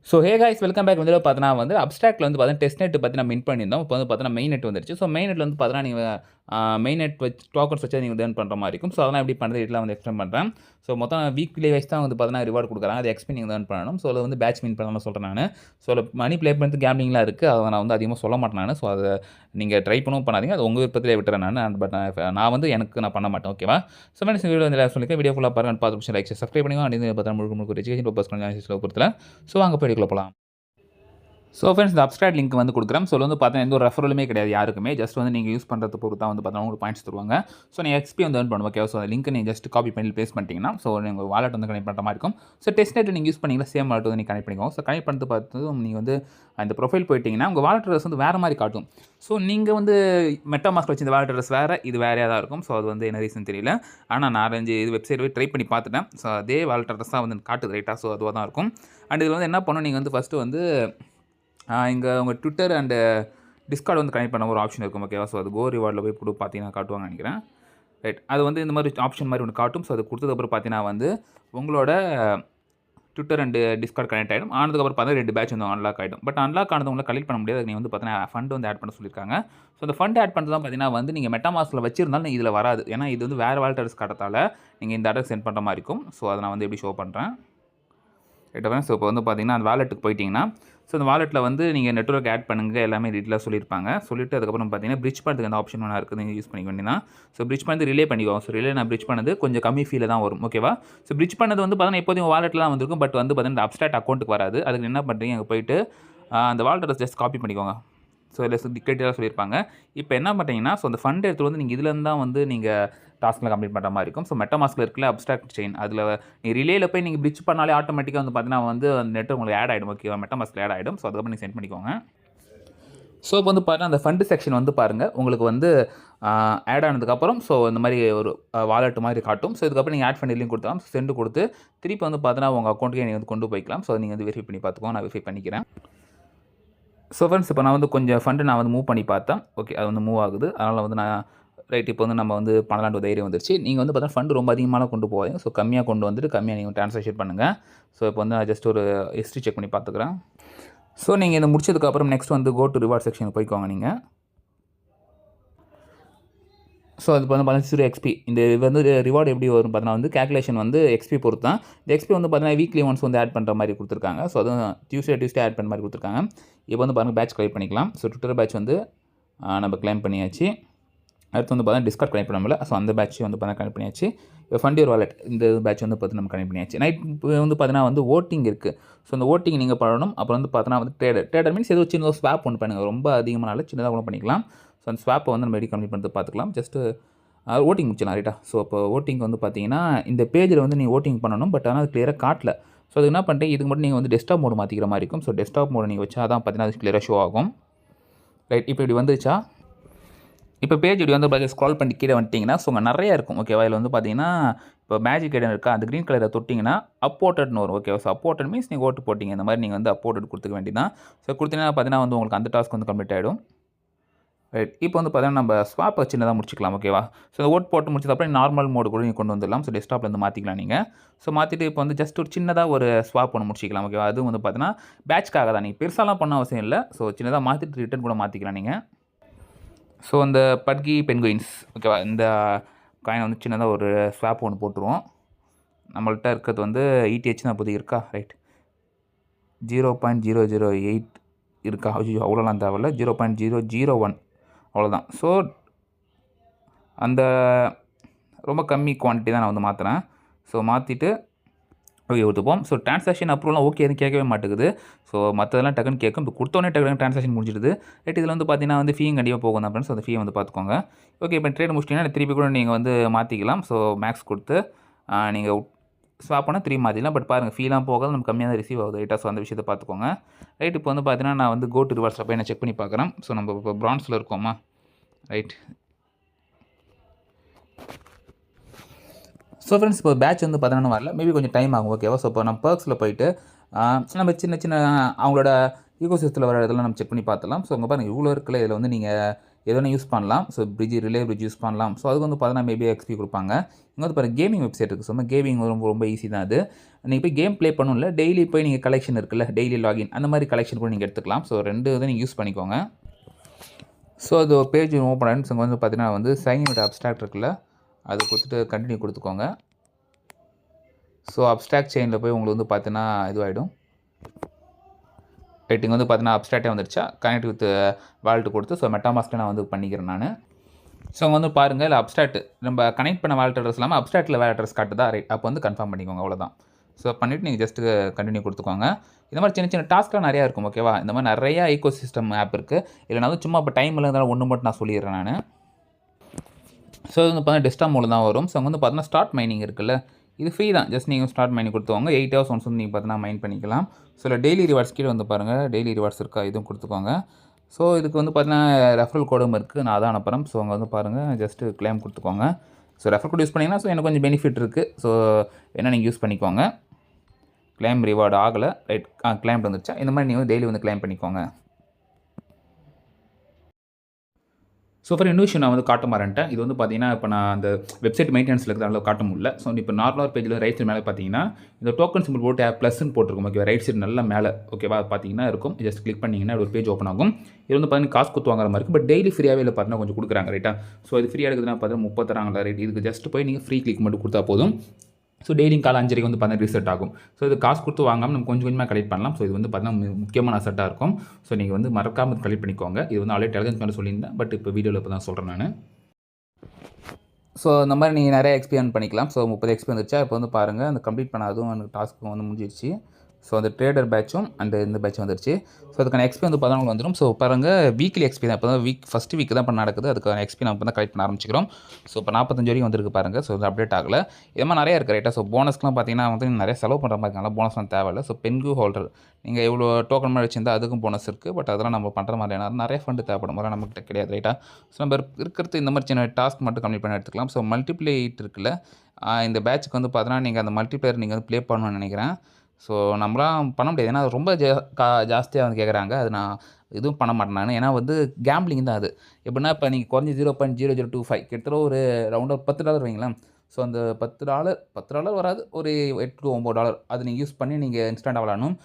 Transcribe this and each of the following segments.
So hey guys welcome back வந்து பார்த்தீங்கன்னா வந்து அப்ஸ்ட்ராக்டில் வந்து பார்த்தீங்கன்னா டெஸ்ட் நெட் பற்றி நம்ம மின் பண்ணியிருந்தோம். இப்போ வந்து பார்த்தீங்கன்னா மெயின் நெட் வந்துருச்சு. ஸோ மெயின் நெட்ல வந்து பார்த்தீங்கன்னா நீங்கள் மெயின் நெட் வச்சு டோக்கன்ஸ் வச்சு நீங்கள் ஏர்ன் பண்ணுற மாதிரி இருக்கும். ஸோ அதெல்லாம் எப்படி பண்ணுறது இதெல்லாம் வந்து எக்ஸ்பிளைன் பண்ணுறேன். ஸோ மொத்தம் வீக்லி வைஸ் தான் வந்து பார்த்தீங்கன்னா ரிவார்டு கொடுக்குறாங்க. அது எக்ஸ்பி நீங்கள் ஏர்ன் பண்ணணும். ஸோ அதில் வந்து பேட்ச் வின் பண்ணலாம் சொல்கிறேன் நான். ஸோ அதில் மணி ப்ளே பண்ணுறது கேம்லிங்லாம் இருக்குது. அதை நான் வந்து அதிகமாக சொல்ல மாட்டேன் நான். ஸோ அதை நீங்கள் ட்ரை பண்ணவும் பண்ணாதீங்க. அது உங்கள் விருப்பத்திலே விட்டுறேன் நான். பட் நான் வந்து நான் பண்ண மாட்டேன். ஓகேவா? ஸோ மேடம் வீடியோ வந்து சொல்லியிருக்கேன். வீடியோ ஃபுல்லாக பாருங்கள். 10 நிமிஷம் லைக் சப்ஸ்கிரைப் பண்ணிக்கோங்க. அப்படின்னு பார்த்தா முழுக்க எஜுகேஷன் பர்பஸ் பொறுத்தல. ஸோ அங்கே போய்க்குள்ள போகலாம். ஸோ ஃப்ரெண்ட்ஸ் இந்த அப்ஸ்ட்ராக்ட் லிங்க் வந்து கொடுக்குறேன். ஸோ வந்து பார்த்தீங்கன்னா எந்த ஒரு ரெஃபரலுமே கிடையாது யாருக்குமே. ஜஸ்ட் வந்து நீங்கள் யூஸ் பண்ணுறது பொறுத்து தான் வந்து பார்த்தீங்கன்னா உங்களுக்கு பாயிண்ட்ஸ் தருவாங்க. ஸோ நீங்கள் எக்ஸ்பி வந்து ஏர்ன் பண்ணுவோம். ஓகே, ஸோ அந்த லிங்க் நீங்கள் ஜஸ்ட் காப்பி பண்ணி பேஸ்ட் பண்ணிட்டீங்கன்னா ஸோ நீங்கள் வாலெட் வந்து கனெக்ட் பண்ணுற மாதிரி இருக்கும். ஸோ டெஸ்ட் நெட் நீங்கள் யூஸ் பண்ணிங்கன்னா சேம் வாலெட் வந்து நீங்கள் கனெக்ட் பண்ணிக்கோங்க. ஸோ கனெக்ட் பண்ணிட்டு பார்த்து நீங்கள் வந்து அந்த ப்ரொஃபைல் போயிட்டீங்கன்னா உங்கள் வாலெட் அட்ரஸ் வந்து வேறு மாதிரி காட்டும். ஸோ நீங்கள் வந்து மெட்டாமாஸ்க் வச்சு இந்த வாலெட் அட்ரஸ் வேறு, இது வேறையாக தான் இருக்கும். ஸோ அது வந்து என்ன ரீசன் தெரியல. ஆனால் நான் 4-5 இது வெப்சைட் போய் ட்ரை பண்ணி பார்த்துட்டேன். ஸோ அதே வாலெட் அட்ரஸ் தான் வந்து காட்டுது ரைட்டாக. ஸோ அதுவாக தான் இருக்கும். அண்ட் இதில் வந்து என்ன பண்ணணும், நீங்கள் வந்து ஃபஸ்ட்டு வந்து இங்கே உங்கள் ட்விட்டர் அண்டு டிஸ்கார்ட் வந்து கனெக்ட் பண்ண ஒரு ஆப்ஷன் இருக்கும். ஓகேவா? ஸோ அது கோ ரிவார்டில் போய் பார்த்தீங்கன்னா காட்டுவாங்க நினைக்கிறேன். ரைட், அது வந்து இந்த மாதிரி ஆப்ஷன் மாதிரி ஒன்று காட்டும். ஸோ அது கொடுத்ததுக்கப்புறம் பார்த்தீங்கன்னா வந்து உங்களோட ட்விட்டர் அண்டு டிஸ்கார்ட் கனெக்ட் ஆகிடும். ஆனதுக்கப்புறம் பார்த்தா 2 பேட்ச் வந்து அன்லாக் ஆகிடும். பட் அன்லாக் ஆனது கலெக்ட் பண்ண முடியாது. நீங்கள் வந்து பார்த்தீங்கன்னா ஃபண்ட் வந்து ஆட் பண்ண சொல்லியிருக்காங்க. ஸோ அந்த ஃபண்ட் ஆட் பண்ணுறது தான் பார்த்தீங்கன்னா வந்து நீங்கள் மெட்டாமாஸ்கில் வச்சிருந்தாலும் இதில் வராது. ஏன்னா இது வந்து வேறு வாலெட் அட்ரஸ் காட்டத்தால் நீங்கள் இந்த அட்ரஸ் சென்ட் பண்ணுற மாதிரி இருக்கும். ஸோ அதை நான் வந்து எப்படி ஷோ பண்ணுறேன். ரைட்டாக? ஸோ இப்போ வந்து பார்த்தீங்கன்னா அந்த வாலெட்டுக்கு போயிட்டிங்கன்னா ஸோ அந்த வாலெட்டில் வந்து நீங்கள் நெட்வொர்க் ஆட் பண்ணுங்கள் எல்லாமே டீட்டெயிலாக சொல்லியிருப்பாங்க. சொல்லிவிட்டு அதுக்கப்புறம் பார்த்தீங்கன்னா பிரிட்ஜ் பண்ணுறதுக்கு அந்த ஆப்ஷன் ஒன்று இருக்குது, நீங்கள் யூஸ் பண்ணிக்க வேண்டியதான். ஸோ பிரிட்ஜ் பண்ணது ரிலே பண்ணிக்குவோம். ஸோ ரிலே நான் பிரிட்ஜ் பண்ணது கொஞ்சம் கம்மி ஃபீல தான் வரும். ஓகேவா? ஸோ பிரிட்ஜ் பண்ணது வந்து பார்த்தீங்கன்னா எப்போதையும் வாலெட்டில் தான் வந்திருக்கும். பட் வந்து பார்த்தீங்கன்னா இந்த அப்ஸ்ட்ராக்ட் அக்கௌண்ட்டுக்கு வராது. அதுக்கு என்ன பண்ணுறீங்க, அங்கே போயிட்டு அந்த வாலெட் அட்ரஸ் ஜஸ்ட் காப்பி பண்ணிக்கோங்க. ஸோ இதில் டீட்டெயிலாக சொல்லியிருப்பாங்க. இப்போ என்ன பண்ணுறீங்கன்னா ஸோ அந்த ஃபண்ட் எடுத்துகிட்டு வந்து நீங்கள் இதுலேருந்து தான் வந்து நீங்கள் டாஸ்க்கில் கம்ப்ளீட் பண்ணுற மாதிரி இருக்கும். ஸோ மெட்டாமாஸ்கில் இருக்குல்ல அப்ஸ்ட்ராக்ட் செயின், அதில் நீ ரிலேயில் போய் நீங்கள் பிரிட்ஜ் பண்ணாலே ஆட்டோமேட்டிக்காக வந்து பார்த்தீங்கன்னா வந்து அந்த நெட் உங்களுக்கு ஆட் ஆகிடும். ஓகேவா? மெட்டாமாஸ்கில் ஆட் ஆகிடும். ஸோ அதுக்கப்புறம் நீங்கள் சென்ட் பண்ணிக்கோங்க. ஸோ இப்போ வந்து பாருங்கள் அந்த ஃபண்டு செக்ஷன் வந்து பாருங்கள் உங்களுக்கு வந்து ஆட் ஆனதுக்கப்புறம் ஸோ இந்த மாதிரி ஒரு வாலெட் மாதிரி காட்டும். ஸோ இதுக்கப்புறம் நீங்கள் ஆட் ஃபண்ட் லிங்க் கொடுத்தலாம். சென்ட் கொடுத்து திருப்பி வந்து பார்த்தீங்கன்னா உங்கள் அக்கௌண்ட்டுக்கே நீங்கள் வந்து கொண்டு போய்க்கலாம். ஸோ நீங்கள் வந்து வெரிஃபை பண்ணி பார்த்துக்கோங்க. நான் வெரிஃபை பண்ணிக்கிறேன். ஸோ ஃப்ரெண்ட்ஸ் இப்போ நான் வந்து கொஞ்சம் ஃபண்டு நான் வந்து மூவ் பண்ணி பார்த்தேன். ஓகே, அது வந்து மூவ் ஆகுது. அதனால் வந்து நான் ரைட் இப்போ வந்து நம்ம வந்து பண்ணலான்ற தைரியம் வந்துருச்சு. நீங்கள் வந்து பார்த்தீங்கன்னா ஃபண்டு ரொம்ப அதிகமாக கொண்டு போவாங்க. ஸோ கம்மியாக கொண்டு வந்துட்டு கம்மியாக நீங்கள் ட்ரான்சாக்ஷன் பண்ணுங்கள். ஸோ இப்போ வந்து நான் ஜஸ்ட் ஒரு ஹிஸ்ட்ரி செக் பண்ணி பார்த்துக்கிறேன். ஸோ நீங்கள் இதை முடிச்சதுக்கப்புறம் நெக்ஸ்ட் வந்து கோ டு ரிவார்ட் செக்ஷனுக்கு போய்க்கோங்க நீங்கள். ஸோ அது வந்து பார்த்தீங்கன்னா எக்ஸ்பி இந்த வந்து ரிவார்டு எப்படி வரும் பார்த்தீங்கன்னா வந்து கேல்குலேஷன் வந்து எக்ஸ்பி பொறுத்து தான். இந்த எக்ஸ்பி வந்து பார்த்தீங்கன்னா வீக்லி ஒன்ஸ் வந்து ஆட் பண்ணுற மாதிரி கொடுத்துருக்காங்க. ஸோ அதுவும் டியூஸ்டே ஆட் பண்ணுற மாதிரி கொடுத்துருக்காங்க. இப்போ வந்து பாருங்கள் பேட்ச் கிளைம் பண்ணிக்கலாம். ஸோ ட்விட்டர் பேட்ச் வந்து நம்ம கிளைம் பண்ணியாச்சு. அடுத்து வந்து பார்த்தீங்கன்னா டிஸ்கார்ட் கனெக்ட் பண்ண முடியல. ஸோ அந்த பேட்ச் வந்து பார்த்தீங்கன்னா கனெக்ட் பண்ணியாச்சு. இப்போ ஃபண்ட் யுவர் வாலெட் இந்த பேட்ச் வந்து பார்த்து நம்ம கனெக்ட் பண்ணியாச்சு. நைட் வந்து பார்த்தீங்கன்னா வந்து ஓட்டிங் இருக்குது. ஸோ அந்த ஓட்டிங் நீங்கள் பண்ணணும். அப்புறம் வந்து பார்த்தீங்கன்னா வந்து ட்ரேடர் மீன்ஸ் ஏதோ சின்ன ஸ்வாப் ஒன்று பண்ணுங்கள். ரொம்ப அதிகமான சின்னதாக கூட பண்ணிக்கலாம். ஸோ அந்த ஸ்வாப்பை வந்து நம்ம எப்படி கம்ப்ளீட் பண்ணுறது பார்த்துக்கலாம். ஜஸ்ட்டு ஓட்டிங் முடிச்சிடலாம் ரைட்டா. ஸோ இப்போ ஓட்டிங் வந்து பார்த்தீங்கன்னா இந்த பேஜில் வந்து நீங்கள் ஓட்டிங் பண்ணணும். பட் ஆனால் அது கிளியராக காட்டல. ஸோ அது என்ன பண்ணிட்டு இதுக்கு மட்டும் நீங்கள் வந்து டெஸ்க்டாப் மோடு மாற்றிக்கிற மாதிரி இருக்கும். ஸோ டெஸ்க்டாப் மோடு நீங்கள் வச்சா தான் பார்த்தீங்கன்னா அது கிளியராக ஷோ ஆகும். ரைட், இப்போ இப்படி வந்துச்சா. இப்போ பேஜ் இப்படி வந்து பார்த்து ஸ்க்ரால் பண்ணி கீழே வந்துட்டிங்கன்னா ஸோ உங்கள் நிறையா இருக்கும். ஓகேவா? இதில் வந்து பார்த்தீங்கன்னா இப்போ மேஜிக் ஐடன் இருக்கா, அந்த க்ரீன் கலரை தொட்டிங்கன்னா அப்போர்ட்டட்னு வரும். ஓகேவா? ஸோ அப்போர்ட்டட் மீன்ஸ் நீங்கள் ஓட்டு போட்டிங்க. இந்த மாதிரி நீங்கள் வந்து அப்போர்ட்டட் கொடுத்துக்க வேண்டியதான். ஸோ கொடுத்தீங்கன்னா பார்த்தீங்கன்னா வந்து உங்களுக்கு அந்த டாஸ்க் வந்து கம்ப்ளீட் ஆகிடும். ரைட், இப்போ வந்து பார்த்தீங்கன்னா நம்ம ஸ்வாப்பை சின்னதாக முடிச்சிக்கலாம். ஓகேவா? ஸோ இந்த ஓட் போட்டு முடிச்சதுக்கப்புறம் நார்மல் மோடு கூட நீங்கள் கொண்டு வந்துடலாம். ஸோ டெஸ்க்டாப்லேருந்து மாற்றிக்கலாம் நீங்கள். ஸோ மாற்றிட்டு இப்போ வந்து ஜஸ்ட் ஒரு சின்னதாக ஒரு ஸ்வாப் ஒன்று முடிச்சிக்கலாம். ஓகேவா? அதுவும் வந்து பார்த்தீங்கன்னா பேட்ச்க்காக தான். நீங்கள் பெருசாலாம் பண்ண அவசியம் இல்லை. ஸோ சின்னதாக மாற்றிட்டு ரிட்டர்ன் கூட மாற்றிக்கலாம் நீங்கள். ஸோ இந்த பட்கி பென்குயின்ஸ் ஓகேவா, இந்த காயினை வந்து சின்னதாக ஒரு ஸ்வாப் ஒன்று போட்டுருவோம். நம்மள்கிட்ட இருக்கிறது வந்து ETH தான் புதிய இருக்கா. ரைட், 0.008 இருக்கா. அவ்வளோலாம் தேவையில்ல. 0.001 அவ்வளோதான். ஸோ அந்த ரொம்ப கம்மி குவான்டிட்டி தான் நான் வந்து மாற்றுறேன். ஸோ மாற்றிட்டு ஓகே ஒத்துப்போம். ஸோ ட்ரான்சாக்ஷன் அப்ரூவலாம் ஓகே எதுவும் கேட்கவே மாட்டேங்குது. ஸோ மற்றதெல்லாம் டக்குன்னு கேட்கும். இப்போ கொடுத்தோன்னே டக்குனு ட்ரான்சாக்ஷன் முடிஞ்சிடுது. ரைட், இதில் வந்து பார்த்தீங்கன்னா வந்து ஃபீயும் கண்டிப்பாக போகும் தான் ஃப்ரெண்ட்ஸ். அந்த ஃபீயை வந்து பார்த்துக்கோங்க. ஓகே, இப்போ ட்ரேட் முடிச்சிட்டிங்கன்னா திருப்பி கூட நீங்கள் வந்து மாற்றிக்கலாம். ஸோ மேக்ஸ் கொடுத்து நீங்கள் ஸ்வாப் பண்ணால் திரும்பி மாற்றிக்கலாம். பட் பாருங்கள் ஃபீலாம் போகாது, நம்ம கம்மியாக தான் ரிசீவ் ஆகுது. ரைட்டாக? ஸோ அந்த விஷயத்தை பார்த்துக்கோங்க. ரைட், இப்போ வந்து பார்த்தீங்கன்னா நான் வந்து கோ டு ரிவார்ட்ஸில் போய் நான் செக் பண்ணி பார்க்குறேன். ஸோ நம்ம இப்போ பிரான்ஸில் இருக்கோமா. ரைட், ஸோ ஃப்ரெண்ட்ஸ் இப்போ பேட்ச் வந்து பார்த்தீங்கன்னா வரல. மேபி கொஞ்சம் டைம் ஆகும். ஓகேவா? ஸோ இப்போ நம்ம பர்க்ஸில் போயிட்டு நம்ம சின்ன சின்ன அவங்களோட ஈகோசிஸ்டத்தில் வர இதெல்லாம் நம்ம செக் பண்ணி பார்த்துலாம். ஸோ அங்கே பாருங்கள் இவ்வளோ இருக்குல்ல. இதில் வந்து நீங்கள் எதுவும் யூஸ் பண்ணலாம். ஸோ ரிலே பிரிட்ஜ் யூஸ் பண்ணலாம். ஸோ அதுக்கு வந்து பார்த்தீங்கன்னா மேபி எக்ஸ்பி கொடுப்பாங்க. இங்கே வந்து பாருங்க கேமிங் வெப்சைட் இருக்குது. ஸோ கேமிங் ரொம்ப ஈஸி தான் அது. நீங்கள் போய் கேம் ப்ளே பண்ணணும்ல, டெய்லி போய் நீங்கள் கலெக்ஷன் இருக்குல்ல, டெய்லி லாகின் அந்த மாதிரி கலெக்ஷன் கூட நீங்கள் எடுத்துக்கலாம். ஸோ 2 இதை நீங்கள் யூஸ் பண்ணிக்கோங்க. ஸோ அது பேஜ் ஓப்பன் ஆகிடும். ஸோ இங்கே வந்து பார்த்தீங்கன்னா வந்து சைன் வித் அப்ஸ்ட்ராக்ட் இருக்குல்ல, அது கொடுத்துட்டு கண்டினியூ கொடுத்துக்கோங்க. ஸோ அப்ஸ்ட்ராக்ட் செயினில் போய் உங்களுக்கு வந்து பார்த்தீங்கன்னா இதுவாகிடும். ரைட்டிங் வந்து பார்த்தீங்கன்னா அப்ஸ்ட்ராக்டே வந்துருச்சா, கனெக்ட் வித் வாலெட் கொடுத்து ஸோ மெட்டாமாஸ்க்கில் நான் வந்து பண்ணிக்கிறேன் நான். ஸோ அங்கே வந்து பாருங்கள், இல்லை அப்ஸ்ட்ராக்ட் நம்ம கனெக்ட் பண்ண வாலெட் அட்ரஸ் இல்லாமல் அப்ஸ்ட்ராக்டில் வேறு அட்ரஸ் காட்டுதா, ரைட், அப்போ வந்து கன்ஃபார்ம் பண்ணிக்கோங்க, அவ்வளோதான். ஸோ பண்ணிவிட்டு நீங்கள் ஜஸ்ட்டு கண்டினியூ கொடுத்துக்கோங்க. இந்த மாதிரி சின்ன சின்ன டாஸ்க்லாம் நிறையா இருக்கும், ஓகேவா. இந்த மாதிரி நிறையா ஈகோ சிஸ்டம் ஆப் இருக்குது. இல்லை நான் வந்து சும்மா இப்போ டைம் இருந்தாலும் ஒன்று மட்டும் நான் சொல்லிடுறேன் நான். ஸோ இது வந்து பார்த்தீங்கன்னா டெஸ்க்டாப் மோடில் தான் வரும். ஸோ அங்கே வந்து பார்த்தீங்கன்னா ஸ்டார்ட் மைனிங் இருக்குல்ல, இது ஃப்ரீ தான். ஜஸ்ட் நீங்கள் ஸ்டார்ட் மைனிங் கொடுத்துவாங்க. 8 ஹவர்ஸ் ஒன்ஸ் வந்து நீங்கள் பார்த்தீங்கன்னா மைன் பண்ணிக்கலாம். ஸோ இல்லை டெய்லி ரிவார்ட்ஸ் கீழே வந்து பாருங்கள், டெய்லி ரிவார்ட்ஸ் இருக்கா, இதுவும் கொடுத்துக்கோங்க. ஸோ இதுக்கு வந்து பார்த்தீங்கன்னா ரெஃபரல் கோடும் இருக்குது, நான் அதான் அனுப்புகிறேன். ஸோ அங்கே வந்து பாருங்கள், ஜஸ்ட்டு கிளைம் கொடுத்துக்கோங்க. ஸோ ரெஃபர் கோட் யூஸ் பண்ணிங்கன்னா ஸோ எனக்கு கொஞ்சம் பெனிஃபிட் இருக்குது. ஸோ என்ன நீங்கள் யூஸ் பண்ணிக்கோங்க. கிளைம் ரிவார்டு ஆகலை, ரைட், கிளைம் வந்துருச்சா, இந்த மாதிரி நீங்கள் டெய்லி வந்து கிளைம் பண்ணிக்கோங்க. ஸோ ஃபார் இன்னொரு விஷயம் நான் வந்து காட்ட மாட்டேன். இது வந்து பார்த்தீங்கன்னா இப்போ நான் அந்த வெப்சைட் மெயின்டெனன்ஸில் இருக்கிறதால காட்ட முடியல. ஸோ இப்போ நார்மலாக பேஜில் ரைட் சைடு மேலே பார்த்தீங்கன்னா இந்த டோக்கன் சிம்பிள் போட்டு +ன்னு போட்டிருக்கும், ஓகேவா. ரைட் சைடு நல்லா மேலே, ஓகேவா, பார்த்தீங்கன்னா இருக்கும். ஜஸ்ட் கிளிக் பண்ணிங்கன்னா ஒரு பேஜ் ஓப்பன் ஆகும். இது வந்து பார்த்தீங்கன்னா காசு கொடுத்து வாங்குற மாதிரி இருக்குது. பட் டெய்லி ஃப்ரீயாகவே இல்லை பார்த்தீங்கன்னா கொஞ்சம் கொடுக்குறாங்க, ரைட்டா. ஸோ இது ஃப்ரீயாக இருக்குதுன்னா பார்த்தீங்கன்னா 30 தராங்களா, ரைட். இதுக்கு ஜஸ்ட் போய் நீங்கள் ஃப்ரீ கிளிக் மட்டும் கொடுத்தா போதும். ஸோ டெய்லியும் காலை 5:30 வந்து பார்த்தீங்கன்னா ரீசெட் ஆகும். ஸோ இது காசு கொடுத்து வாங்காமல் நம்ம கொஞ்சம் கொஞ்சமாக கலெக்ட் பண்ணலாம். ஸோ இது வந்து பார்த்தீங்கன்னா முக்கியமான அசட்டாக இருக்கும். ஸோ நீங்கள் வந்து மறக்காமல் கலெக்ட் பண்ணிக்கோங்க. இது வந்து ஆல்ரெடி டெலிகிராம் மேலே சொல்லியிருந்தேன், பட் இப்போ வீடியோவில் இப்போ தான் சொல்கிறேன் நான். ஸோ இந்த மாதிரி நீங்கள் நிறைய எக்ஸ்பீரியன் பண்ணிக்கலாம். ஸோ 30 எக்ஸ்பி வந்துருச்சா, இப்போ வந்து பாருங்கள், அந்த கம்ப்ளீட் பண்ண அதுவும் எனக்கு டாஸ்க்கு வந்து முடிஞ்சிருச்சு. ஸோ அந்த ட்ரேடர் பேட்சும் அண்ட் இந்த பேட்சும் வந்துருச்சு. ஸோ அதுக்கான எக்ஸ்பி வந்து 14 வந்துடும். ஸோ பாருங்கள், வீக்லி எக்ஸ்பி தான் இப்போ தான் ஃபஸ்ட் வீக் தான் இப்போ நடக்குது. அதுக்கான எக்ஸ்பி நம்ம இப்போ தான் கலெக்ட் பண்ண ஆரம்பிச்சிக்கிறோம். ஸோ இப்போ 45 வரைக்கும் வந்திருக்கு பாருங்கள். ஸோ இது அப்டேட் ஆகலை. இது மாதிரி நிறைய இருக்குது, ரைட்டாக. ஸோ போனஸ்க்குலாம் பார்த்தீங்கன்னா வந்து நிறைய செலவு பண்ணுற மாதிரி இருக்காங்க. போனஸ்லாம் தேவையில்லை. ஸோ பென்கு ஹோல்டர் நீங்கள் எவ்வளோ டோக்கன் மாதிரி வச்சிருந்தா அதுக்கும் போனஸ் இருக்குது. பட் அதெல்லாம் நம்ம பண்ணுற மாதிரியான நிறைய ஃபண்டு தேவைப்படும், அதெல்லாம் நம்மகிட்ட கிடையாது, ரைட்டாக. ஸோ நம்ம இருக்கிறது இந்த மாதிரி சின்ன டாஸ்க் மட்டும் கம்ப்ளீட் பண்ணி எடுத்துக்கலாம். ஸோ மல்டிப்ளேட் இருக்குல்ல, இந்த பேட்சுக்கு வந்து பார்த்தீங்கன்னா நீங்கள் அந்த மல்டிப்ளேயர் நீங்கள் வந்து ப்ளே பண்ணணும்னு நினைக்கிறேன். ஸோ நம்மளாம் பண்ண முடியாது, ஏன்னா ரொம்ப ஜாஸ்தியாக வந்து கேட்குறாங்க. அது நான் எதுவும் பண்ண மாட்டேன் நான். ஏன்னா வந்து கேம்பிளிங் தான் அது. எப்படின்னா இப்போ நீங்கள் குறைஞ்சி $0.0025 கிட்டத்தட்ட ஒரு ரவுண்டாக $10 வைங்களேன். ஸோ அந்த $10 வராது, ஒரு $8 to $9 அது நீங்கள் யூஸ் பண்ணி நீங்கள் இன்ஸ்டன்ட்டாக விளாடணும்.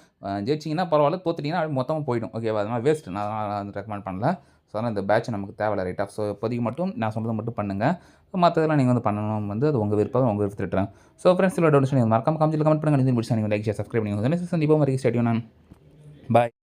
ஜெயிச்சிங்கன்னா பரவாயில்ல, தோத்துட்டிங்கன்னா அது மொத்தமாக போயிடும், ஓகேவா. அதனால் வேஸ்ட்டு, நான் ரெக்கமெண்ட் பண்ணல. ஸோ அதனால் இந்த பேட்ச் நமக்கு தேவையில்லை, ரைட் ஆஃப். ஸோ இப்போதைக்கு மட்டும் நான் சொன்னதை மட்டும் பண்ணுங்கள். ஸோ மற்றதெல்லாம் நீங்கள் வந்து பண்ணணும் வந்து அது உங்கள் விருப்பம், உங்கள் விருப்பத்துட்டுறேன். ஸோ ஃப்ரெண்ட்ஸ், இல்லை டவுட்ஸ் நீங்கள் மறக்காம கமெண்ட் பண்ணுங்கள். நீங்கள் பிடிச்சா நீங்கள் லைக் ஷேர் சப்ஸ்கிரைப் பண்ணி சந்திப்போம். வரைக்கும் ஸ்டேடியோ நான் பாய்.